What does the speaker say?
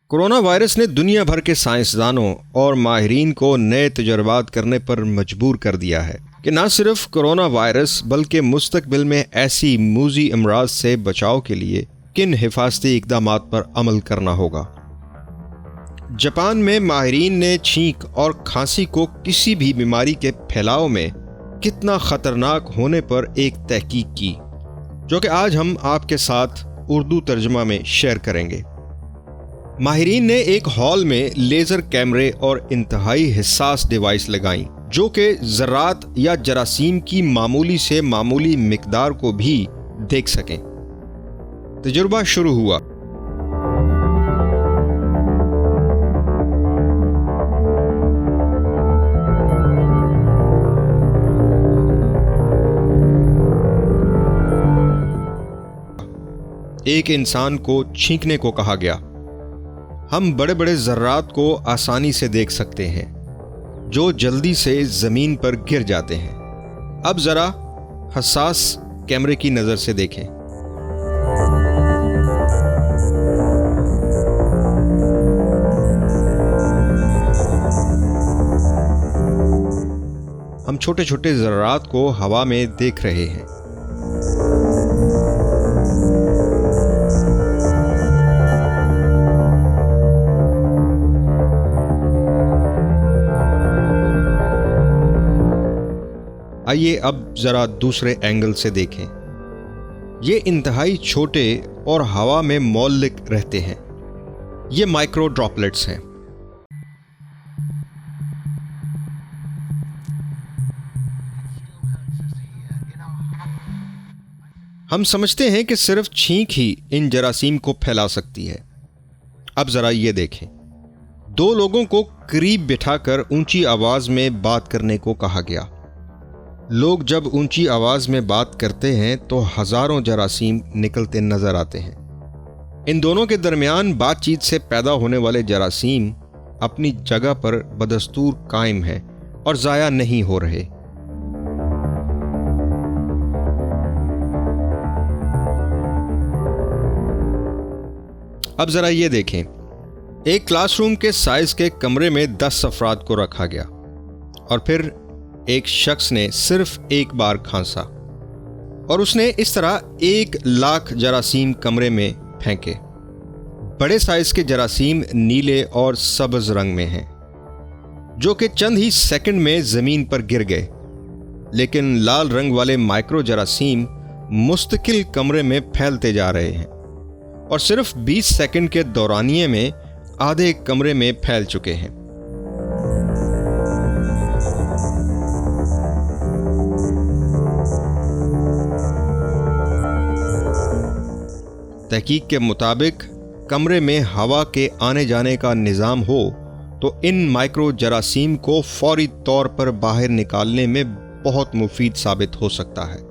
Corona virus نے دنیا بھر کے سائنسدانوں اور ماہرین کو نئے تجربات کرنے پر مجبور کر دیا ہے کہ نہ صرف کورونا وائرس بلکہ مستقبل میں ایسی موذی امراض سے بچاؤ کے لیے کن حفاظتی اقدامات پر عمل کرنا ہوگا۔ جاپان میں ماہرین نے چھینک اور کھانسی کو کسی بھی بیماری کے پھیلاؤ میں کتنا خطرناک ہونے پر ایک تحقیق کی، جو کہ آج ہم آپ کے ساتھ اردو ترجمہ میں شیئر کریں گے۔ ماہرین نے ایک ہال میں لیزر کیمرے اور انتہائی حساس ڈیوائس لگائیں جو کہ ذرات یا جراثیم کی معمولی سے معمولی مقدار کو بھی دیکھ سکیں۔ تجربہ شروع ہوا۔ ایک انسان کو چھینکنے کو کہا گیا۔ ہم بڑے بڑے ذرات کو آسانی سے دیکھ سکتے ہیں جو جلدی سے زمین پر گر جاتے ہیں۔ اب ذرا حساس کیمرے کی نظر سے دیکھیں۔ ہم چھوٹے چھوٹے ذرات کو ہوا میں دیکھ رہے ہیں۔ آئیے اب ذرا دوسرے اینگل سے دیکھیں۔ یہ انتہائی چھوٹے اور ہوا میں معلق رہتے ہیں۔ یہ مائکرو ڈراپلٹس ہیں۔ ہم سمجھتے ہیں کہ صرف چھینک ہی ان جراثیم کو پھیلا سکتی ہے۔ اب ذرا یہ دیکھیں۔ دو لوگوں کو قریب بٹھا کر اونچی آواز میں بات کرنے کو کہا گیا۔ لوگ جب اونچی آواز میں بات کرتے ہیں تو ہزاروں جراثیم نکلتے نظر آتے ہیں۔ ان دونوں کے درمیان بات چیت سے پیدا ہونے والے جراثیم اپنی جگہ پر بدستور قائم ہیں اور ضائع نہیں ہو رہے۔ اب ذرا یہ دیکھیں۔ ایک کلاس روم کے سائز کے کمرے میں 10 افراد کو رکھا گیا اور پھر ایک شخص نے صرف ایک بار کھانسا اور اس نے اس طرح 1,00,000 جراثیم کمرے میں پھینکے۔ بڑے سائز کے جراثیم نیلے اور سبز رنگ میں ہیں جو کہ چند ہی سیکنڈ میں زمین پر گر گئے، لیکن لال رنگ والے مائکرو جراثیم مستقل کمرے میں پھیلتے جا رہے ہیں اور صرف 20 سیکنڈ کے دورانیے میں آدھے کمرے میں پھیل چکے ہیں۔ تحقیق کے مطابق کمرے میں ہوا کے آنے جانے کا نظام ہو تو ان مائکرو جراثیم کو فوری طور پر باہر نکالنے میں بہت مفید ثابت ہو سکتا ہے۔